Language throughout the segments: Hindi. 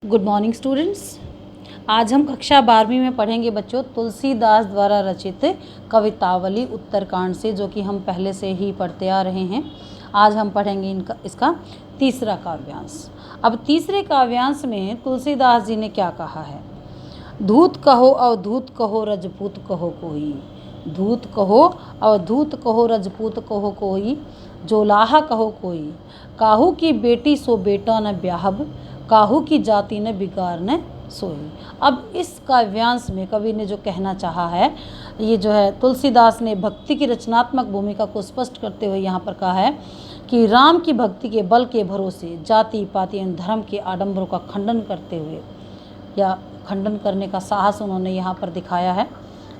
Good morning students. आज हम कक्षा 12वीं में पढ़ेंगे बच्चों तुलसीदास द्वारा रचित कवितावली उत्तरकांड से, जो कि हम पहले से ही पढ़ते आ रहे हैं। आज हम पढ़ेंगे इसका तीसरा काव्यांश। अब तीसरे काव्यांश में तुलसीदास जी ने क्या कहा है। धूत कहो अवधूत कहो रजपूत कहो कोई, धूत कहो अवधूत कहो रजपूत कहो कोई, जोलाहा कहो कोई, काहू की बेटी सो बेटा न ब्याहब, काहू की जाति न बिगाड़ न सोई। अब इस काव्यांश में कवि ने जो कहना चाहा है, ये जो है तुलसीदास ने भक्ति की रचनात्मक भूमिका को स्पष्ट करते हुए यहाँ पर कहा है कि राम की भक्ति के बल के भरोसे जाति पाति एवं धर्म के आडंबरों का खंडन करते हुए या खंडन करने का साहस उन्होंने यहाँ पर दिखाया है।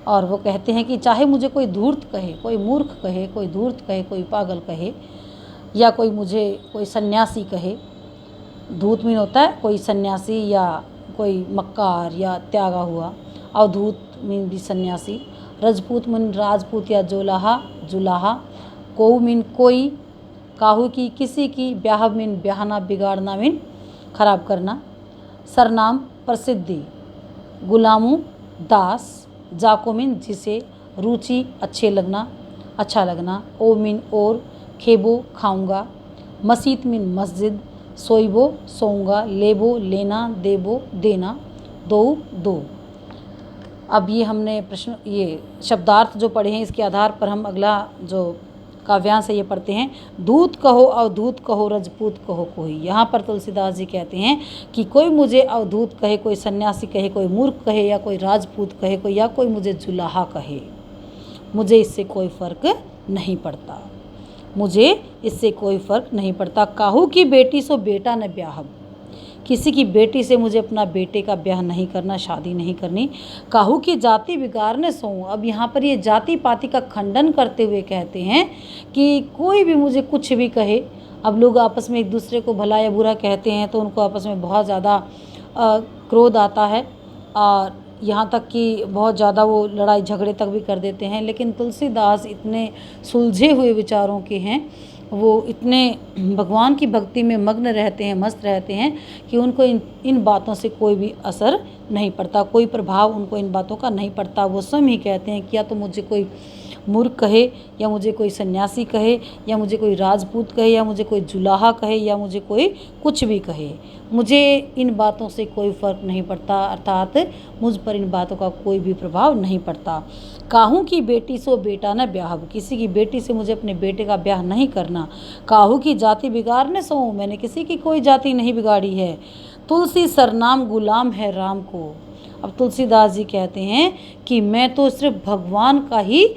और वो कहते हैं कि चाहे मुझे कोई धूर्त कहे, कोई मूर्ख कहे, कोई धूर्त कहे, कोई पागल कहे, या कोई सन्यासी कहे। धूत मीन होता है कोई सन्यासी या कोई मक्कार या त्यागा हुआ। अवधूत मीन भी सन्यासी। रजपूत मीन राजपूत या जोलाहा जुलाहा। कोऊ मीन कोई, काहू की किसी की, ब्याह मीन ब्याहना बिगाड़ना मीन खराब करना। सरनाम प्रसिद्धि, गुलामू दास, जाको मीन जिसे, रुचि अच्छे लगना अच्छा लगना, ओ मीन और, खेबो खाऊंगा, मसीत मीन मस्जिद, सोइबो सोऊंगा, लेबो लेना, देबो देना, दो दो। अब ये हमने ये शब्दार्थ जो पढ़े हैं, इसके आधार पर हम अगला जो काव्यांश है ये पढ़ते हैं। धूत कहो अवधूत कहो रजपूत कहो कोई। यहाँ पर तुलसीदास जी कहते हैं कि कोई मुझे अवधूत कहे, कोई सन्यासी कहे, कोई मूर्ख कहे, या कोई राजपूत कहे, कोई या कोई मुझे जुलाहा कहे, मुझे इससे कोई फ़र्क नहीं पड़ता, मुझे इससे कोई फ़र्क नहीं पड़ता। काहू की बेटी सो बेटा न ब्याहब, किसी की बेटी से मुझे अपना बेटे का ब्याह नहीं करना, शादी नहीं करनी। काहू की जाति बिगाड़ने सोऊं। अब यहाँ पर ये जाति पाति का खंडन करते हुए कहते हैं कि कोई भी मुझे कुछ भी कहे। अब लोग आपस में एक दूसरे को भला या बुरा कहते हैं तो उनको आपस में बहुत ज़्यादा क्रोध आता है, और यहाँ तक कि बहुत ज़्यादा वो लड़ाई झगड़े तक भी कर देते हैं। लेकिन तुलसीदास इतने सुलझे हुए विचारों के हैं, वो इतने भगवान की भक्ति में मग्न रहते हैं, मस्त रहते हैं कि उनको इन बातों से कोई भी असर नहीं पड़ता, कोई प्रभाव उनको इन बातों का नहीं पड़ता। वो स्वयं ही कहते हैं कि या तो मुझे कोई मूर्ख कहे, या मुझे कोई सन्यासी कहे, या मुझे कोई राजपूत कहे, या मुझे कोई जुलाहा कहे, या मुझे कोई कुछ भी कहे, मुझे इन बातों से कोई फ़र्क नहीं पड़ता, अर्थात मुझ पर इन बातों का कोई भी प्रभाव नहीं पड़ता। काहू की बेटी सो बेटा न ब्याहब, किसी की बेटी से मुझे अपने बेटे का ब्याह नहीं करना। काहू की जाति बिगाड़ने सोऊं, मैंने किसी की कोई जाति नहीं बिगाड़ी है। तुलसी सरनाम गुलाम है राम को। अब तुलसीदास जी कहते हैं कि मैं तो सिर्फ भगवान का ही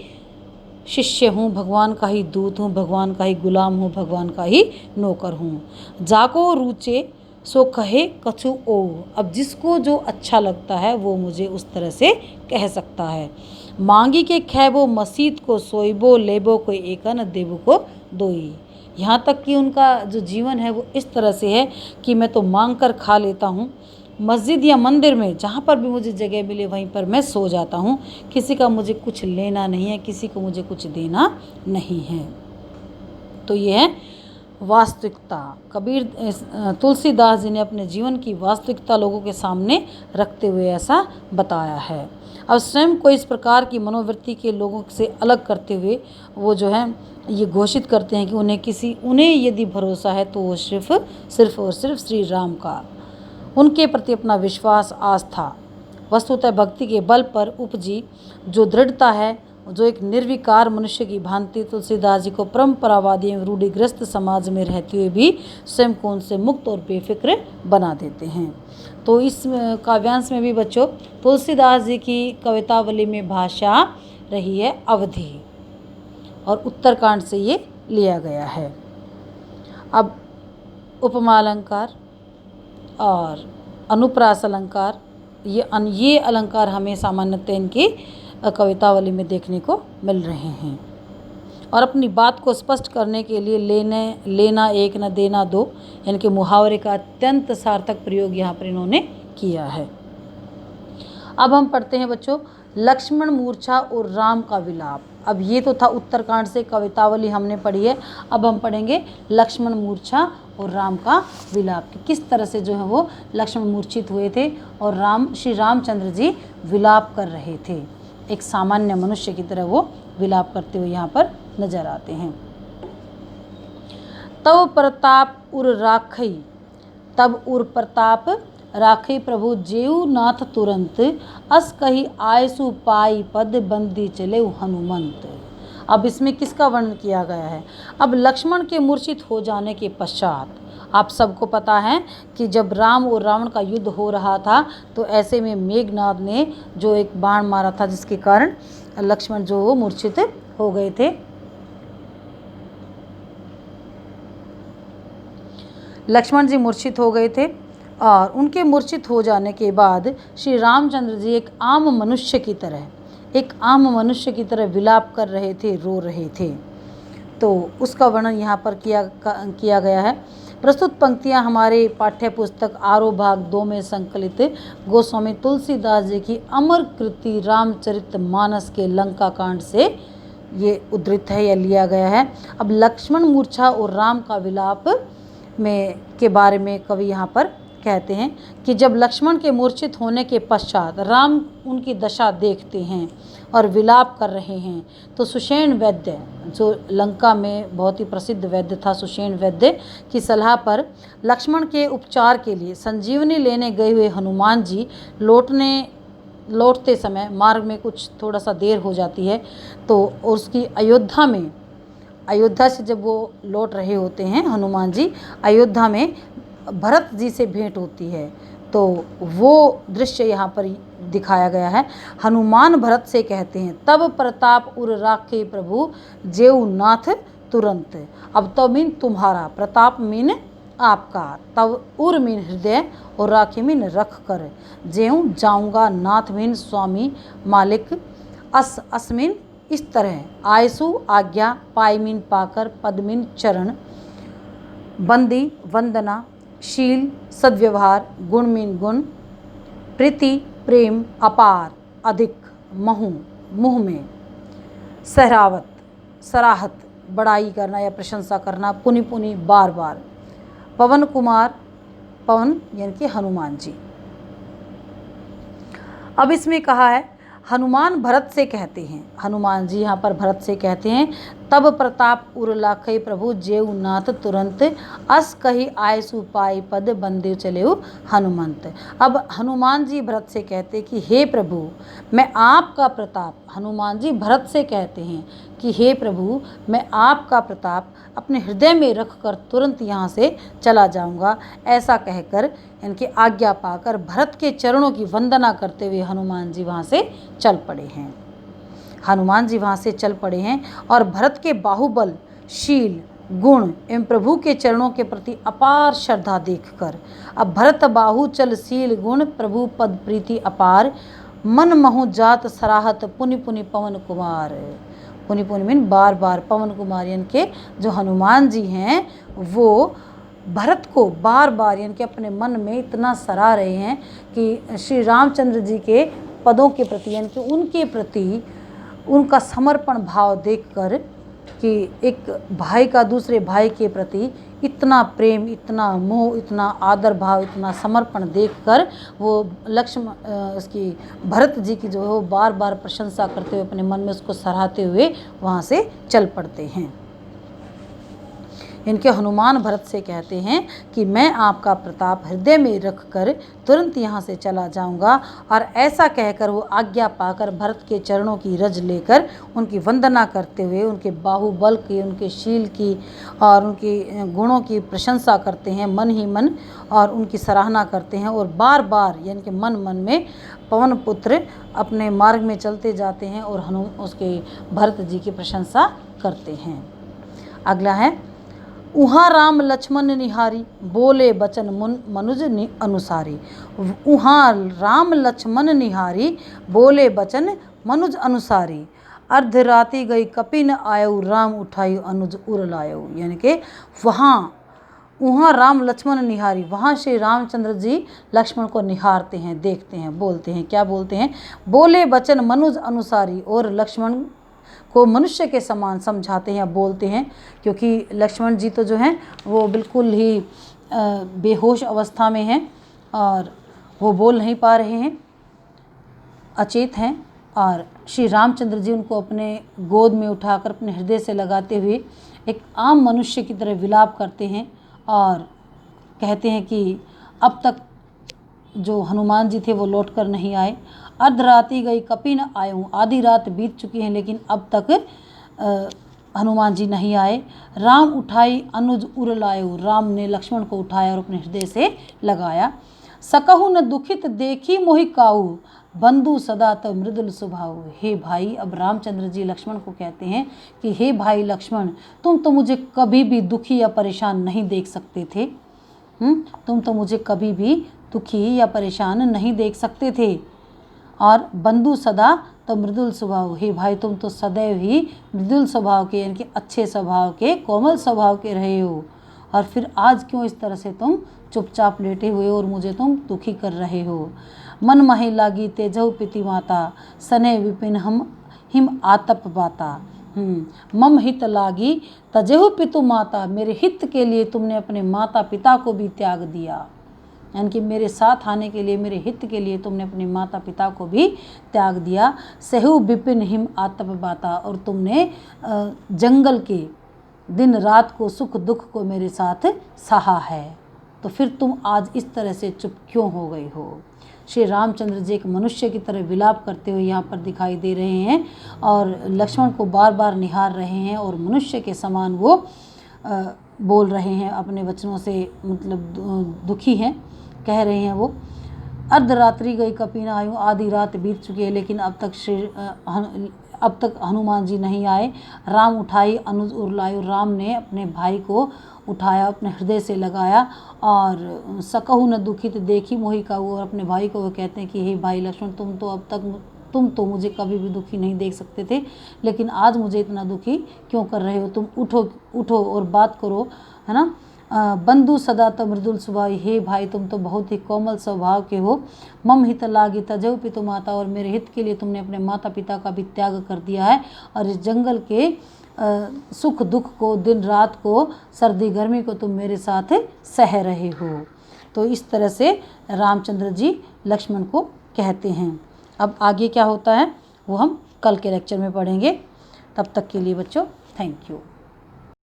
शिष्य हूँ, भगवान का ही दूत हूँ, भगवान का ही गुलाम हूँ, भगवान का ही नौकर हूँ। जाको रुचे सो कहे कछु ओ। अब जिसको जो अच्छा लगता है वो मुझे उस तरह से कह सकता है। मांगी के खैबो मसीत को सोइबो, लेबो कोई एका न देबो को दोई। यहाँ तक कि उनका जो जीवन है वो इस तरह से है कि मैं तो मांग कर खा लेता हूँ, मस्जिद या मंदिर में जहाँ पर भी मुझे जगह मिले वहीं पर मैं सो जाता हूँ, किसी का मुझे कुछ लेना नहीं है, किसी को मुझे कुछ देना नहीं है। तो ये है वास्तविकता। तुलसीदास जी ने अपने जीवन की वास्तविकता लोगों के सामने रखते हुए ऐसा बताया है। अब स्वयं को इस प्रकार की मनोवृत्ति के लोगों से अलग करते हुए वो जो है ये घोषित करते हैं कि उन्हें यदि भरोसा है तो वो सिर्फ और सिर्फ श्री राम का, उनके प्रति अपना विश्वास आस्था वस्तुतः भक्ति के बल पर उपजी जो दृढ़ता है, जो एक निर्विकार मनुष्य की भांति तुलसीदास जी को परंपरावादी एवं रूढ़िग्रस्त समाज में रहते हुए भी स्वयं को उनसे मुक्त और बेफिक्र बना देते हैं। तो इस काव्यांश में भी बच्चों तुलसीदास जी की कवितावली में भाषा रही है अवधि, और उत्तरकांड से ये लिया गया है। अब उपमा अलंकार और अनुप्रास अलंकार, ये अलंकार हमें सामान्यतः इनकी कवितावली में देखने को मिल रहे हैं। और अपनी बात को स्पष्ट करने के लिए लेना एक न देना दो, यानी कि मुहावरे का अत्यंत सार्थक प्रयोग यहाँ पर इन्होंने किया है। अब हम पढ़ते हैं बच्चों लक्ष्मण मूर्छा और राम का विलाप। अब ये तो था उत्तरकांड से कवितावली हमने पढ़ी है। अब हम पढ़ेंगे लक्ष्मण मूर्छा और राम का विलाप, कि किस तरह से जो है वो लक्ष्मण मूर्छित हुए थे और श्री रामचंद्र जी विलाप कर रहे थे। एक सामान्य मनुष्य की तरह वो विलाप करते हुए यहाँ पर नजर आते हैं। तब प्रताप उर राखई, तब उर प्रताप राखई प्रभु जेऊ नाथ तुरंत, अस कही आयसु पाई पद बंदी चले हनुमंत। अब इसमें किसका वर्णन किया गया है? अब लक्ष्मण के मूर्छित हो जाने के पश्चात आप सबको पता है कि जब राम और रावण का युद्ध हो रहा था तो ऐसे में मेघनाद ने जो एक बाण मारा था जिसके कारण लक्ष्मण जो वो मूर्छित हो गए थे। लक्ष्मण जी मूर्छित हो गए थे और उनके मूर्छित हो जाने के बाद श्री रामचंद्र जी एक आम मनुष्य की तरह विलाप कर रहे थे, रो रहे थे। तो उसका वर्णन यहाँ पर किया गया है। प्रस्तुत पंक्तियाँ हमारे पाठ्य पुस्तक आरोह भाग 2 में संकलित गोस्वामी तुलसीदास जी की अमर कृति रामचरितमानस के लंका कांड से ये उद्धृत है या लिया गया है। अब लक्ष्मण मूर्छा और राम का विलाप के बारे में कवि यहाँ पर कहते हैं कि जब लक्ष्मण के मूर्छित होने के पश्चात राम उनकी दशा देखते हैं और विलाप कर रहे हैं तो सुषेण वैद्य, जो लंका में बहुत ही प्रसिद्ध वैद्य था, सुषेण वैद्य की सलाह पर लक्ष्मण के उपचार के लिए संजीवनी लेने गए हुए हनुमान जी लौटते समय मार्ग में कुछ थोड़ा सा देर हो जाती है। तो उसकी अयोध्या से जब वो लौट रहे होते हैं हनुमान जी, अयोध्या में भरत जी से भेंट होती है। तो वो दृश्य यहाँ पर दिखाया गया है। हनुमान भरत से कहते हैं, तब प्रताप उर राखे प्रभु जेऊ नाथ तुरंत। अब तब मीन तुम्हारा, प्रताप मीन आपका, तब उर मीन हृदय और राखे मीन रख कर, जेऊ जाऊँगा, नाथ मीन स्वामी मालिक, अस मीन इस तरह, आयसु आज्ञा, पाई मीन पाकर, पद मीन चरण, बंदी वंदना, शील सद्व्यवहार, गुण मीन गुण, प्रीति प्रेम अपार अधिक, मुँह में, सराहत बड़ाई करना या प्रशंसा करना, पुनि पुनि बार बार, पवन कुमार, पवन यानी कि हनुमान जी। अब इसमें कहा है हनुमान भरत से कहते हैं, हनुमान जी यहाँ पर भरत से कहते हैं, तब प्रताप उर लाखई प्रभु जेऊ नाथ तुरंत, अस कही आयसु पाई पद बंदे चले हनुमंत। अब हनुमान जी भरत से कहते कि हे प्रभु मैं आपका प्रताप, हनुमान जी भरत से कहते हैं कि हे प्रभु मैं आपका प्रताप अपने हृदय में रखकर तुरंत यहाँ से चला जाऊँगा। ऐसा कहकर इनकी आज्ञा पाकर भरत के चरणों की वंदना करते हुए हनुमान जी वहाँ से चल पड़े हैं। हनुमान जी वहाँ से चल पड़े हैं और भरत के बाहुबल, शील, गुण एवं प्रभु के चरणों के प्रति अपार श्रद्धा देखकर, अब भरत बाहु चल शील गुण प्रभु पद प्रीति अपार, मन महु जात सराहत पुनि पुनि पवन कुमार। पुनि पुनि मीन बार बार, पवन कुमार यानी के जो हनुमान जी हैं वो भरत को बार बार यानी कि अपने मन में इतना सराह रहे हैं कि श्री रामचंद्र जी के पदों के प्रति यानी कि उनके प्रति उनका समर्पण भाव देखकर, कि एक भाई का दूसरे भाई के प्रति इतना प्रेम, इतना मोह, इतना आदर भाव, इतना समर्पण देखकर वो उसकी भरत जी की जो है वो बार बार प्रशंसा करते हुए अपने मन में उसको सराहते हुए वहाँ से चल पड़ते हैं। इनके हनुमान भरत से कहते हैं कि मैं आपका प्रताप हृदय में रखकर तुरंत यहाँ से चला जाऊँगा। और ऐसा कहकर वो आज्ञा पाकर भरत के चरणों की रज लेकर उनकी वंदना करते हुए उनके बाहुबल की, उनके शील की और उनके गुणों की प्रशंसा करते हैं मन ही मन, और उनकी सराहना करते हैं और बार बार यानी कि मन मन में पवन पुत्र अपने मार्ग में चलते जाते हैं और उसके भरत जी की प्रशंसा करते हैं। अगला है, उहाँ राम लक्ष्मण निहारी बोले बचन मनुज अनुसारी। उहाँ राम लक्ष्मण निहारी बोले बचन मनुज अनुसारी, अर्धराति गई कपि न आयु राम उठायु अनुज उर लायु। यानी कि वहाँ राम लक्ष्मण निहारी, वहाँ श्री रामचंद्र जी लक्ष्मण को निहारते हैं, देखते हैं, बोलते हैं, क्या बोलते हैं, बोले बचन मनुज अनुसारी, और लक्ष्मण को मनुष्य के समान समझाते हैं या बोलते हैं, क्योंकि लक्ष्मण जी तो जो हैं वो बिल्कुल ही बेहोश अवस्था में हैं और वो बोल नहीं पा रहे हैं, अचेत हैं। और श्री रामचंद्र जी उनको अपने गोद में उठाकर अपने हृदय से लगाते हुए एक आम मनुष्य की तरह विलाप करते हैं और कहते हैं कि अब तक जो हनुमान जी थे वो लौट कर नहीं आए। अर्धराति गई कपि न आयूँ, आधी रात बीत चुकी है लेकिन अब तक हनुमान जी नहीं आए। राम उठाई अनुज उर लायो, राम ने लक्ष्मण को उठाया और अपने हृदय से लगाया। सकहु न दुखित देखी मोहि काऊ, बंधु सदा तो मृदुल स्वभाव। हे भाई, अब रामचंद्र जी लक्ष्मण को कहते हैं कि हे भाई लक्ष्मण, तुम तो मुझे कभी भी दुखी या परेशान नहीं देख सकते थे। तुम तो मुझे कभी भी दुखी या परेशान नहीं देख सकते थे। और बंधु सदा तो मृदुल स्वभाव, हे भाई तुम तो सदैव ही मृदुल स्वभाव के, यानी कि अच्छे स्वभाव के, कोमल स्वभाव के रहे हो। और फिर आज क्यों इस तरह से तुम चुपचाप लेटे हुए और मुझे तुम दुखी कर रहे हो। मन मही लागी तेजहु पिति माता, सने विपिन हम हिम आतप बाता। मम हित लागी तजेहु पितु माता, मेरे हित के लिए तुमने अपने माता पिता को भी त्याग दिया, यानी कि मेरे साथ आने के लिए, मेरे हित के लिए तुमने अपने माता पिता को भी त्याग दिया। सहु विपिन हिम आतप बाता, और तुमने जंगल के दिन रात को, सुख दुख को मेरे साथ सहा है, तो फिर तुम आज इस तरह से चुप क्यों हो गई हो। श्री रामचंद्र जी एक मनुष्य की तरह विलाप करते हुए यहाँ पर दिखाई दे रहे हैं और लक्ष्मण को बार बार निहार रहे हैं और मनुष्य के समान वो बोल रहे हैं, अपने वचनों से मतलब दुखी हैं, कह रहे हैं वो। अर्धरात्रि गई कपि न आयूँ, आधी रात बीत चुकी है लेकिन अब तक हनुमान जी नहीं आए। राम उठाई अनुज उर लायो, राम ने अपने भाई को उठाया, अपने हृदय से लगाया। और सकहु न दुखित देखी मोहि काऊ, और अपने भाई को वो कहते हैं कि हे भाई लक्ष्मण, तुम तो मुझे कभी भी दुखी नहीं देख सकते थे, लेकिन आज मुझे इतना दुखी क्यों कर रहे हो। तुम उठो और बात करो, है ना। बंधु सदा तो मृदुल स्वभाव, हे भाई तुम तो बहुत ही कोमल स्वभाव के हो। मम हित लागी तजहु पितु माता, और मेरे हित के लिए तुमने अपने माता पिता का भी त्याग कर दिया है और इस जंगल के सुख दुख को, दिन रात को, सर्दी गर्मी को तुम मेरे साथ सह रहे हो। तो इस तरह से रामचंद्र जी लक्ष्मण को कहते हैं। अब आगे क्या होता है वो हम कल के लेक्चर में पढ़ेंगे। तब तक के लिए बच्चों थैंक यू।